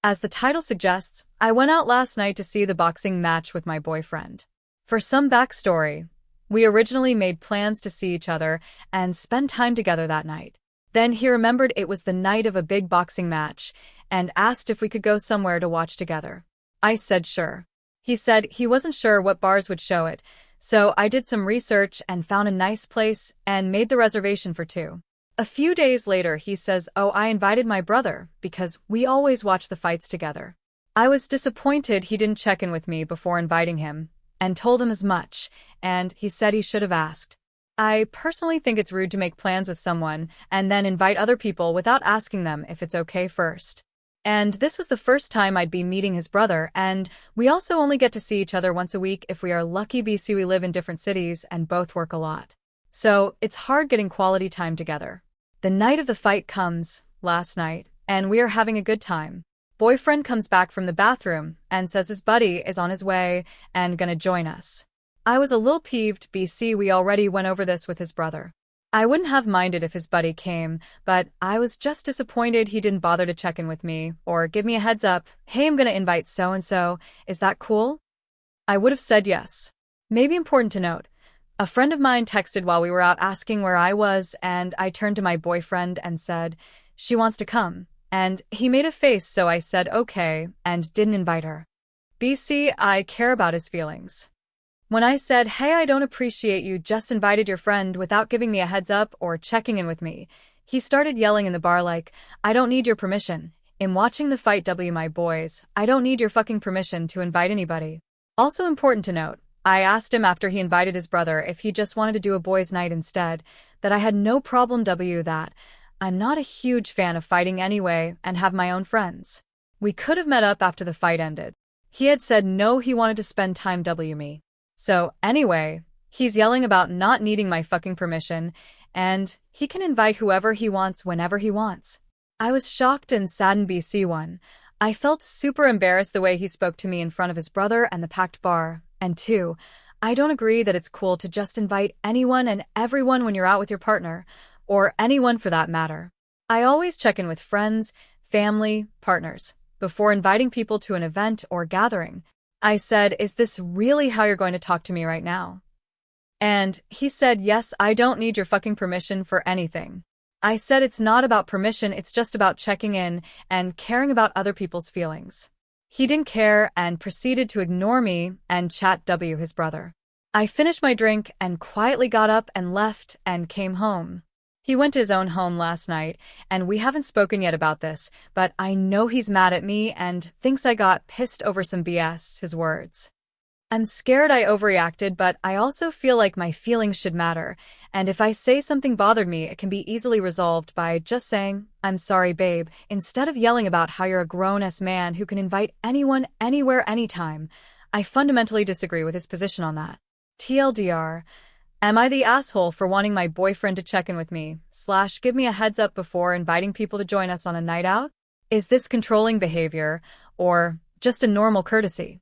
As the title suggests, I went out last night to see the boxing match with my boyfriend. For some backstory, we originally made plans to see each other and spend time together that night. Then he remembered it was the night of a big boxing match and asked if we could go somewhere to watch together. I said sure. He said he wasn't sure what bars would show it, so I did some research and found a nice place and made the reservation for two. A few days later, he says, "Oh, I invited my brother because we always watch the fights together." I was disappointed he didn't check in with me before inviting him and told him as much, and he said he should have asked. I personally think it's rude to make plans with someone and then invite other people without asking them if it's okay first. And this was the first time I'd be meeting his brother, and we also only get to see each other once a week if we are lucky. BC, we live in different cities and both work a lot. So it's hard getting quality time together. The night of the fight comes, last night, and we are having a good time. Boyfriend comes back from the bathroom and says his buddy is on his way and gonna join us. I was a little peeved. BC, we already went over this with his brother. I wouldn't have minded if his buddy came, but I was just disappointed he didn't bother to check in with me or give me a heads up. "Hey, I'm gonna invite so-and-so. Is that cool?" I would have said yes. Maybe important to note, a friend of mine texted while we were out asking where I was, and I turned to my boyfriend and said, "She wants to come." And he made a face, so I said okay and didn't invite her. BC, I care about his feelings. When I said, "Hey, I don't appreciate you just invited your friend without giving me a heads up or checking in with me," he started yelling in the bar like, "I don't need your permission. I'm watching the fight, my boys. I don't need your fucking permission to invite anybody." Also important to note, I asked him after he invited his brother if he just wanted to do a boys' night instead, that I had no problem that. I'm not a huge fan of fighting anyway and have my own friends. We could have met up after the fight ended. He had said no, he wanted to spend time me. So, anyway, he's yelling about not needing my fucking permission, and he can invite whoever he wants whenever he wants. I was shocked and saddened. BC1. I felt super embarrassed the way he spoke to me in front of his brother and the packed bar. And 2, I don't agree that it's cool to just invite anyone and everyone when you're out with your partner, or anyone for that matter. I always check in with friends, family, partners, before inviting people to an event or gathering. I said, "Is this really how you're going to talk to me right now?" And he said, "Yes, I don't need your fucking permission for anything." I said it's not about permission, it's just about checking in and caring about other people's feelings. He didn't care and proceeded to ignore me and chat his brother. I finished my drink and quietly got up and left and came home. He went to his own home last night, and we haven't spoken yet about this, but I know he's mad at me and thinks I got pissed over some BS, his words. I'm scared I overreacted, but I also feel like my feelings should matter, and if I say something bothered me, it can be easily resolved by just saying, "I'm sorry, babe," instead of yelling about how you're a grown-ass man who can invite anyone, anywhere, anytime. I fundamentally disagree with his position on that. TLDR. Am I the asshole for wanting my boyfriend to check in with me, / give me a heads up before inviting people to join us on a night out? Is this controlling behavior, or just a normal courtesy?